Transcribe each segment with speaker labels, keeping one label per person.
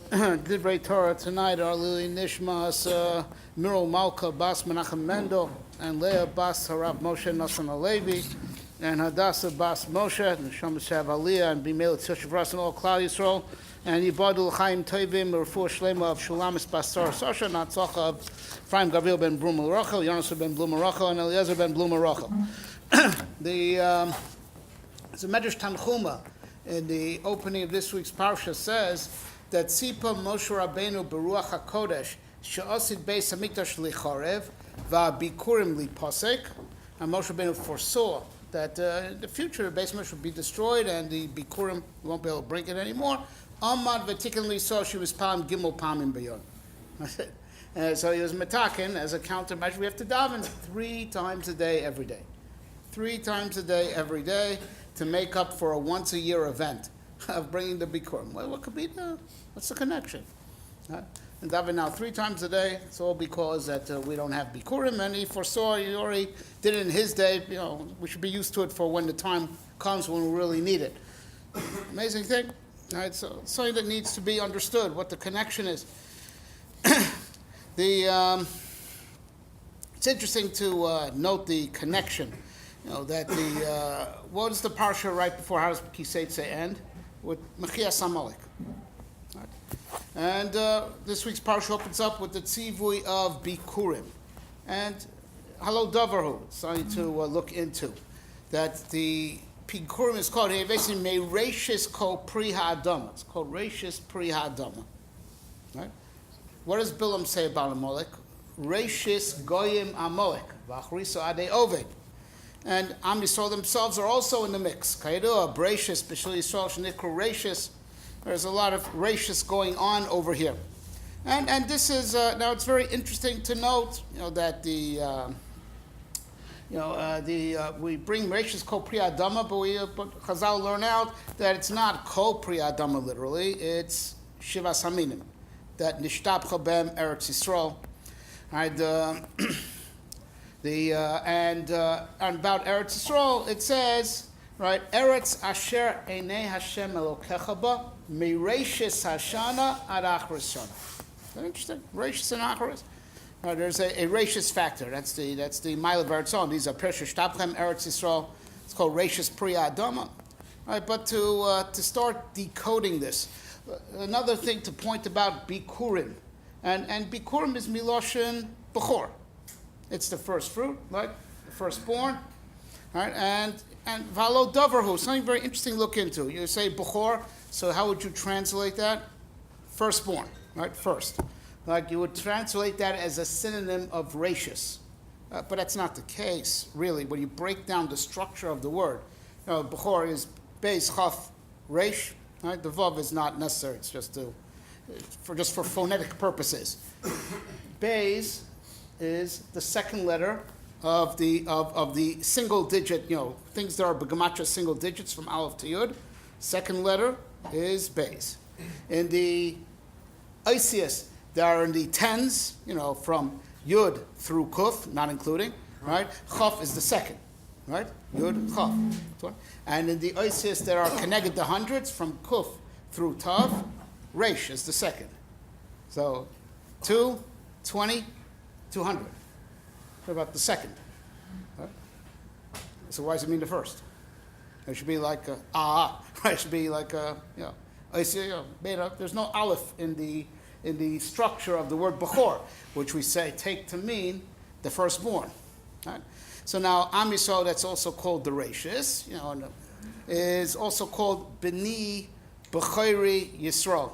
Speaker 1: Divrei Torah tonight are Lili Nishmas, Miro Malka Bas Menachem Mendel, and Leah Bas Harav Moshe Nassan Alevi, and Hadassah Bas Moshe, and Shama Shav Aliyah, and Bimel Tzishav Ras, and all Klal Yisrael, and Yibadul Chaim Tovim, Refuah Shlema of Shulamis Bas Sarah Sasha, Natzacha of Ephraim Gavril ben Bluma Rachel, Yonas ben Bluma Rachel, and Eliezer ben Bluma Rachel. It's a Medrash Tanchuma in the opening of this week's parsha says that Tzipa Moshe Rabbeinu Beruach HaKodesh she'osid beis hamikdash licharev va'bikurim liposek. And Moshe Rabbeinu foresaw that in the future the Beis Hamikdash would be destroyed and the bikurim won't be able to bring it anymore. Amad v'tikinli saw she was palm gimel palmim b'yon. That's it. So he was metakin as a countermeasure. We have to daven 3 times a day every day. 3 times a day every day to make up for a once-a-year event of bringing the bikurim. Well, what could be what's the connection? And daven now 3 times a day. It's all because that we don't have bikurim, and he foresaw. He already did it in his day. You know, we should be used to it for when the time comes when we really need it. Amazing thing, right? So it's something that needs to be understood. What the connection is. It's interesting to note the connection. You know that what is the parsha right before how does Kiseitze end? With Mechias Amalek. Right? And this week's parsha opens up with the tzivui of Bikurim. And Halo Davarhu, something to look into. That the Bikurim is called, basically, Reishis Ko Pri Ha'adama. It's called Reishis Pri Ha'adama. Right? What does Bilam say about Amalek? Reishis Goyim Amalek. V'achriso Adei Oved. And Am Yisrael themselves are also in the mix. Kaidu, Reishis, B'shul Yisrael, Sh'nikru Reishis. There's a lot of Reishis going on over here. And this is, now it's very interesting to note, that we bring Reishis Kol Pri Adama, but Chazal learn out that it's not Kol Pri Adama literally, it's Shivas Haminim, that Nishtab Chabem Eretz Yisrael. Right, and about Eretz Yisrael, it says, right, Eretz Asher Einei Hashem Elokecha Ba, Mireishis Hashana Ad Achris Shana. Isn't that interesting? Reishis and Achris. There's a Reishis factor. That's the Mile of Eretz Yisrael. These are Persha Shtabchem Eretz Yisrael. It's called Reishis Pri Adama. Right, but to start decoding this, another thing to point about Bikurim, and Bikurim is Miloshin Bechor. It's the first fruit, right? The firstborn, right? And Valo Davarhu, something very interesting to look into. You say Bechor, so how would you translate that? Firstborn, right? First. Like you would translate that as a synonym of Reishis. But that's not the case, really. When you break down the structure of the word, Bechor is Beis Chaf Reish, right? The Vav is not necessary. It's just for phonetic purposes. Beis is the second letter of the single digit, things that are begematria single digits from Aleph to Yud. Second letter is Beis. In the Isius, they are in the tens, from Yud through Kuf, not including, right? Chaf is the second, right? Yud, Chaf. And in the Isius, there are connected the hundreds from Kuf through Tav. Reish is the second. So 2, 20, 200. What about the second? Right? So why does it mean the first? It should be like right? It should be like there's no aleph in the structure of the word bechor, which we say take to mean the firstborn. Right? So now Am Yisrael, that's also called the Reishis, is also called B'ni B'chori Yisrael.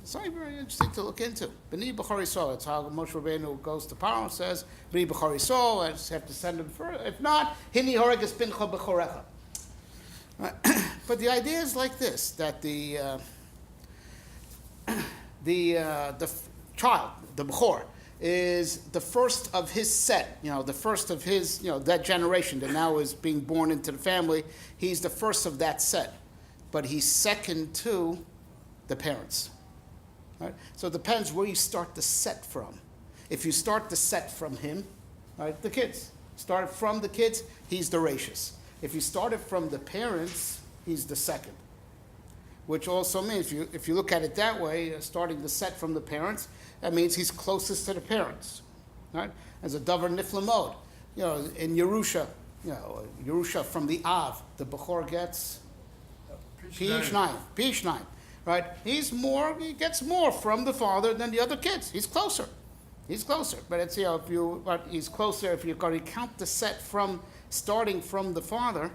Speaker 1: Something very interesting to look into. B'ni B'chori Yisrael. That's how Moshe Rabbeinu goes to Paro and says, B'ni B'chori Yisrael, I just have to send him further. If not, Hini Horeges Pincha B'chorecha. But the idea is like this, that the child, the Bechor, is the first of his set, the first of his, that generation that now is being born into the family. He's the first of that set. But he's second to the parents. Right? So it depends where you start the set from. If you start the set from him, right, the kids. Start from the kids, he's the Reishis. If you start it from the parents, he's the second. which also means if you look at it that way, starting the set from the parents, that means he's closest to the parents, right? As a davar nifla mode, in Yerusha, Yerusha from the Av, the Bechor gets Pish 9, right? He gets more from the father than the other kids. He's closer, but it's he's closer if you're going to count the set from starting from the father,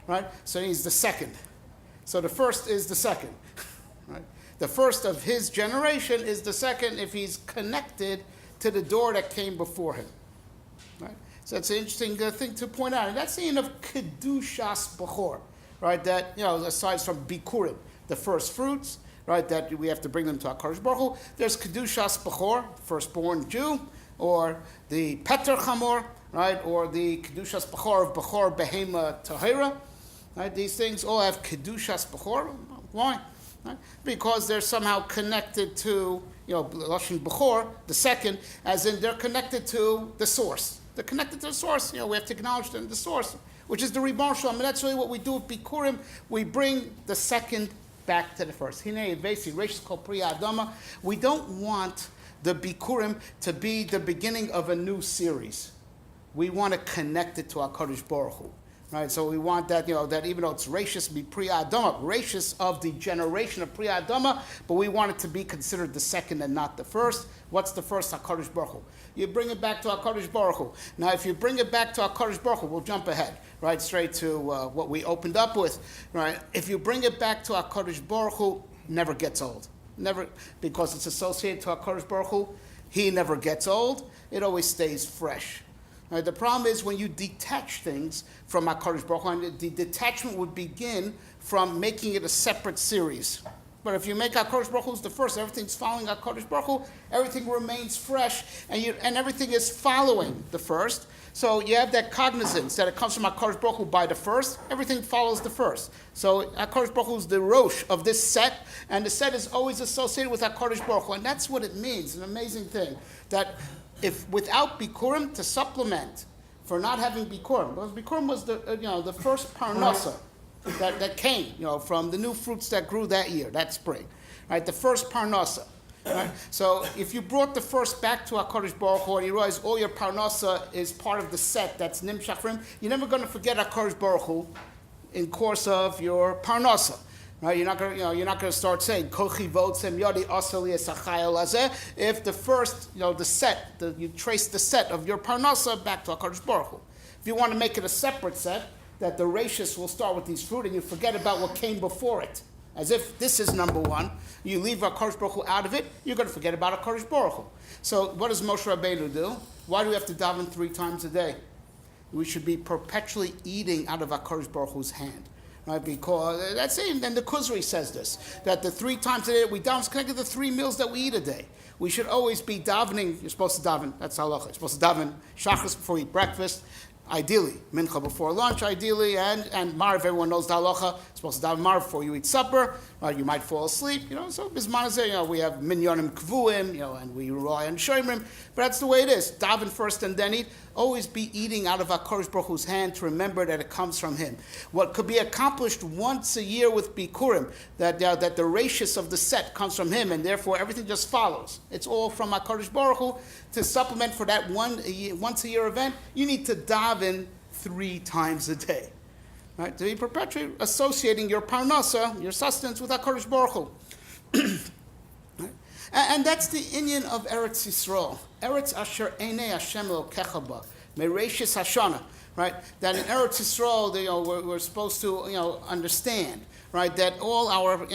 Speaker 1: right? So he's the second. So the first is the second, right? The first of his generation is the second if he's connected to the door that came before him, right? So that's an interesting thing to point out. And that's the end of Kedushas Bechor, right? That, aside from Bikurim, the first fruits, right? That we have to bring them to HaKadosh Baruch Hu. There's Kedushas Bechor, firstborn Jew, or the Peter Chamor, right? Or the Kedushas Bechor of Bechor Behema Tahira, right? These things all have Kedushas Bechor. Why? Right? Because they're somehow connected to, Lashon Bechor, the second, as in they're connected to the source. They're connected to the source. We have to acknowledge them, the source, which is the Ribbon Shalom. And that's really what we do with Bikurim. We bring the second back to the first. Hinei Vesi Reishis Kol Pri Adama. We don't want the Bikurim to be the beginning of a new series. We want to connect it to HaKadosh Baruch Hu. Right, so we want that, that even though it's Reishis be Pri Adama, Reishis of the generation of Pri Adama, but we want it to be considered the second and not the first. What's the first? HaKadosh Baruch Hu. You bring it back to HaKadosh Baruch Hu. Now, if you bring it back to HaKadosh Baruch Hu, we'll jump ahead, right, straight to what we opened up with, right? If you bring it back to HaKadosh Baruch Hu, never gets old. Never, because it's associated to HaKadosh Baruch Hu, he never gets old. It always stays fresh. Right, the problem is when you detach things from HaKadosh Baruch Hu, and the detachment would begin from making it a separate series. But if you make HaKadosh Baruch Hu the first, everything's following HaKadosh Baruch Hu, everything remains fresh, and everything is following the first. So you have that cognizance that it comes from HaKadosh Baruch Hu by the first, everything follows the first. So HaKadosh Baruch Hu is the Rosh of this set, and the set is always associated with HaKadosh Baruch Hu, and that's what it means, an amazing thing, that if without Bikurim to supplement for not having Bikurim, because Bikurim was the first Parnasa that came, from the new fruits that grew that year, that spring, right? The first Parnasa, right? So if you brought the first back to HaKadosh Baruch Hu and you realize all your Parnasa is part of the set that's Nimshach for him, you're never going to forget HaKadosh Baruch Hu in course of your Parnasa. Right, you're not going to start saying Kochi votzem yadi asali esachayel azeh if the first, the set, you trace the set of your parnasa back to HaKadosh Baruch Hu. If you want to make it a separate set, that the Reishis will start with these fruit and you forget about what came before it, as if this is number one, you leave HaKadosh Baruch Hu out of it, you're going to forget about HaKadosh Baruch Hu. So what does Moshe Rabbeinu do? Why do we have to daven 3 times a day? We should be perpetually eating out of HaKadosh Baruch Hu's hand. Right, because that's it. And the Kuzri says this, that the 3 times a day we daven is connected to the 3 meals that we eat a day. We should always be davening. You're supposed to daven. That's halacha. You're supposed to daven shachris before you eat breakfast, ideally. Mincha before lunch, ideally. And Marv, everyone knows the halacha. You're supposed to daven Marv before you eat supper. You might fall asleep. So Bismanazeh, we have minyanim kvuim, and we rely on shoymrim. But that's the way it is. Daven first and then eat. Always be eating out of HaKadosh Baruch Hu's hand to remember that it comes from him. What could be accomplished once a year with Bikurim, that the Reishis of the set comes from him, and therefore everything just follows. It's all from HaKadosh Baruch Hu. To supplement for that once a year event, you need to daven 3 times a day. Right? To be perpetually associating your parnasa, your sustenance, with HaKadosh Baruch Hu. Right? And that's the inyan of Eretz Yisrael. Eretz asher einei Hashem elokecha ba, mereishis hashana. Right? That in Eretz Yisrael, we're supposed to, understand, right? That all our,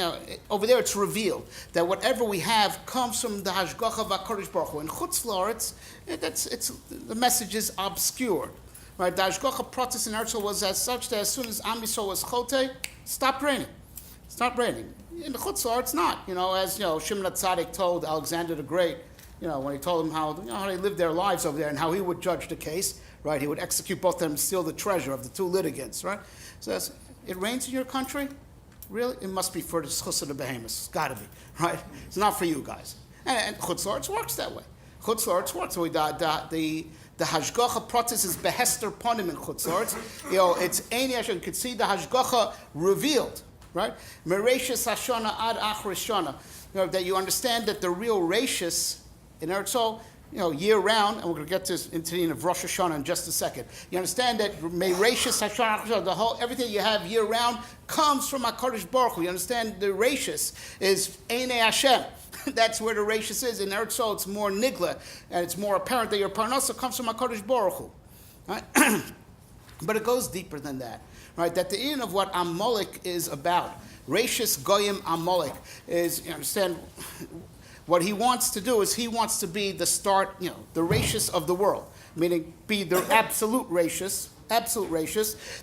Speaker 1: over there it's revealed that whatever we have comes from the hashgacha of HaKadosh Baruch Hu. In Chutz La'aretz, the message is obscure. Right, the Hashgacha process in Eretz Yisrael was as such that as soon as Am Yisrael was chotei, stopped raining. In the Chutz La'aretz, it's not. As Shimon HaTzadik told Alexander the Great, when he told him how they lived their lives over there and how he would judge the case. Right, he would execute both of them and steal the treasure of the 2 litigants. Right, so it rains in your country. Really, it must be for the Chus of the Behemoths. It's got to be. Right, it's not for you guys. And Chutz La'aretz works that way. Chutz La'aretz works. So the Hashgacha process is behester ponim in Chutz La'aretz. It's Eini Hashem. You can see the Hashgacha revealed, right? Reishis Hashana ad Achris Shana. That you understand that the real Reishis in Eretz Yisrael, year round, and we're going to get to into the end of Rosh Hashanah in just a second. You understand that Reishis Hashana, the whole everything you have year round comes from HaKadosh Baruch Hu. You understand the Reishis is Einei Hashem. That's where the Reishis is. In Eretz Yisrael, it's more nigla, and it's more apparent that your parnasa comes from HaKadosh Baruch Hu. Right? But it goes deeper than that. Right? That the end of what Amalek is about, Reishis Goyim Amalek, is, you understand, what he wants to do is he wants to be the start, the Reishis of the world, meaning be the absolute Reishis.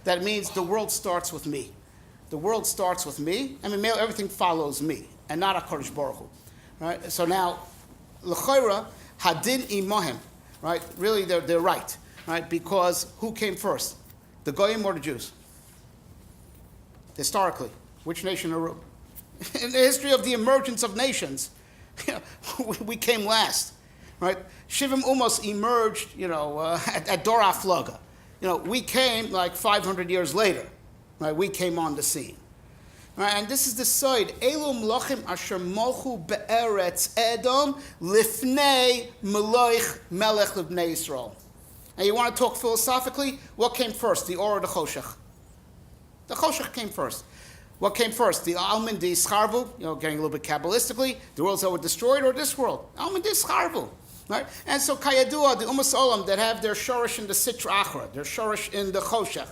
Speaker 1: That means the world starts with me. The world starts with me. I mean, everything follows me, and not HaKadosh Baruch Hu. Right? So now, l'chayra hadin imohem, right? Really, they're right, right? Because who came first, the Goyim or the Jews? Historically, which nation are ruled? In the history of the emergence of nations, we came last, right? Shivim Umos emerged, at Dor HaFlaga. We came like 500 years later, right? We came on the scene. Right, and this is the side. Elu mlochim asher molchu be'eretz Edom lifnei meloich melech lebnei Yisrael. And you want to talk philosophically? What came first, the Or or the Choshech? The Choshech came first. What came first, the Almin di Scharvu, getting a little bit Kabbalistically, the worlds that were destroyed, or this world? Almin di Scharvu. Right? And so Kayadua, the Umas Olam that have their Shorish in the Sitra Achra, their Shorish in the Choshech,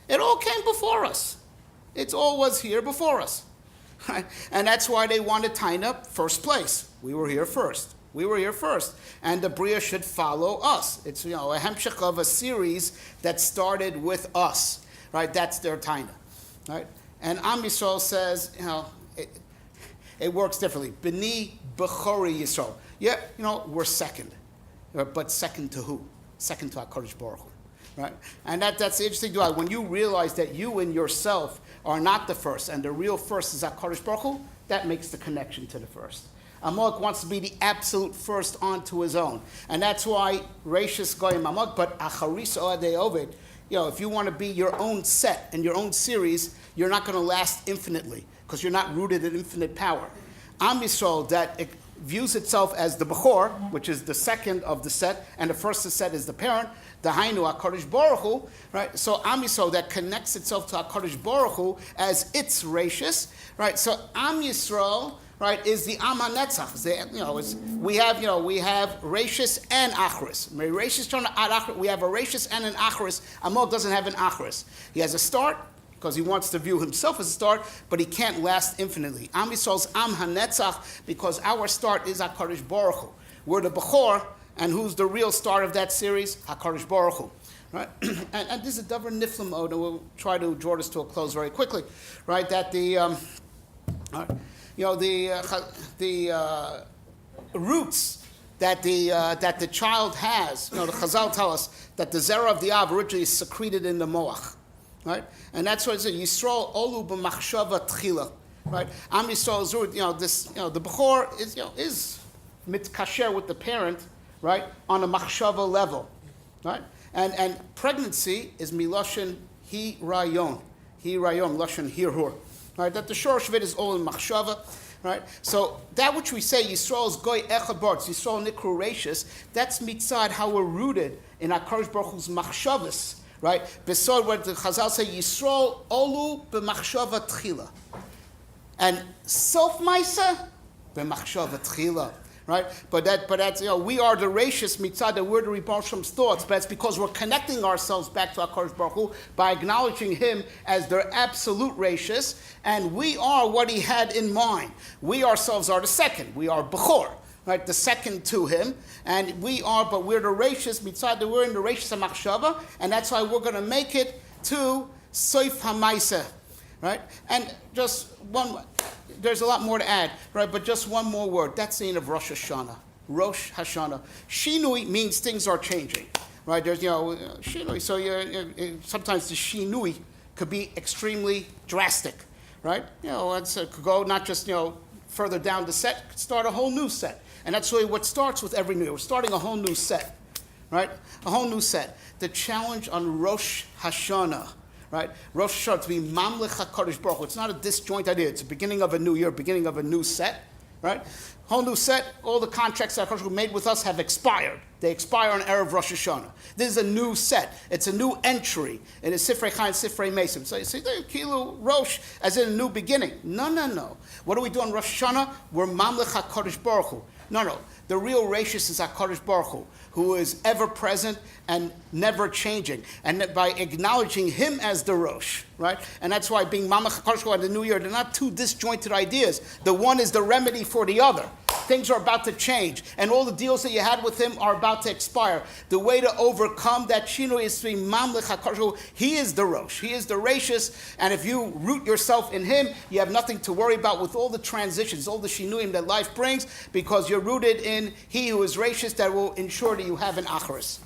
Speaker 1: it all came before us. It all was here before us. Right? And that's why they wanted Taina first place. We were here first. And the Bria should follow us. It's a hemshech of a series that started with us. Right? That's their Taina. Right? And Am Yisrael says, it works differently. B'ni b'chori Yisrael. Yeah, we're second. But second to who? Second to HaKadosh Baruch Hu. Right? And that's the interesting thing. When you realize that you and yourself are not the first, and the real first is HaKadosh Baruch Hu, that makes the connection to the first. Amalek wants to be the absolute first onto his own. And that's why Reishis Goyim Amalek, but Acharis Oadei Ovid, if you want to be your own set and your own series, you're not going to last infinitely, because you're not rooted in infinite power. Am Yisrael, that it views itself as the Bechor, which is the second of the set, and the first of the set is the parent, the Hainu HaKadosh Baruch Hu, right? So Am Yisrael that connects itself to HaKadosh Baruch Hu as its Reishis, right? So Am Yisrael, right, is the Am HaNetzach. We have Reishis and Achris. We have a Reishis and an Achris. Amalek doesn't have an Achris. He has a start, because he wants to view himself as a start, but he can't last infinitely. Am Yisrael's Am HaNetzach, because our start is HaKadosh Baruch Hu. We're the Bechor, and who's the real start of that series? HaKadosh Baruch Hu. Right? and this is a Davar Niflam Ode, and we'll try to draw this to a close very quickly. Right? That the roots that the child has, the Chazal tell us that the Zera of the Av originally is secreted in the Moach. Right? And that's what it says, Yisrael Olu b'machshava tchila. Right? Am Yisrael's root, the Bechor is mitkasher with the parent, right, on a machshava level. Right? And pregnancy is miloshen hi rayon, loshen hirhur. Right? That the shorosh of it is all in machshava. Right? So that which we say, Yisrael's goy echad bartz, Yisrael nikru reishis, that's mitzad how we're rooted in HaKadosh Baruch Hu's machshavas. Right? Besod what the Chazal say, Yisrael olu b'machshava tchila. And self maisa b'machshava tchila. Right? But that's we are the Reishis mitzad, we're the Rebbe Shem's thoughts, but it's because we're connecting ourselves back to HaKadosh Baruch Hu by acknowledging him as their absolute Reishis, and we are what he had in mind. We ourselves are the second. We are Bechor. Right, the second to him, and we're the Reishis mitzad, we're in the Reishis HaMachshava, and that's why we're going to make it to Soif HaMaiseh, right? And just there's a lot more to add, right? But just one more word. That's the end of Rosh Hashanah. Rosh Hashanah. Shinui means things are changing, right? There's shinui. So sometimes the shinui could be extremely drastic, right? It could go not just further down the set, could start a whole new set. And that's really what starts with every new. We're starting a whole new set, right? A whole new set. The challenge on Rosh Hashanah, right? Rosh Hashanah, to be Mamlech HaKadosh Baruch Hu. It's not a disjoint idea. It's the beginning of a new year, beginning of a new set, right? Whole new set, all the contracts that HaKadosh Baruch Hu made with us have expired. They expire on Erev Rosh Hashanah. This is a new set. It's a new entry in the Sifrei Chaim, Sifrei Mesim. So you say, Kilu Rosh, as in a new beginning. No. What do we do on Rosh Hashanah? We're Mamlech HaKadosh Baruch Hu. No. The real Reishis is HaKadosh Baruch Hu, who is ever present and never changing. And by acknowledging him as the Rosh, right? And that's why being Mamlech HaKadosh Baruch Hu and the New Year, they're not two disjointed ideas. The one is the remedy for the other. Things are about to change, and all the deals that you had with him are about to expire. The way to overcome that shino is to be Mamlech HaKadosh Baruch Hu. He is the Rosh. He is the Reishis, and if you root yourself in him, you have nothing to worry about with all the transitions, all the shinuim that life brings, because you're rooted in he who is Reishis that will ensure that you have an Acharis.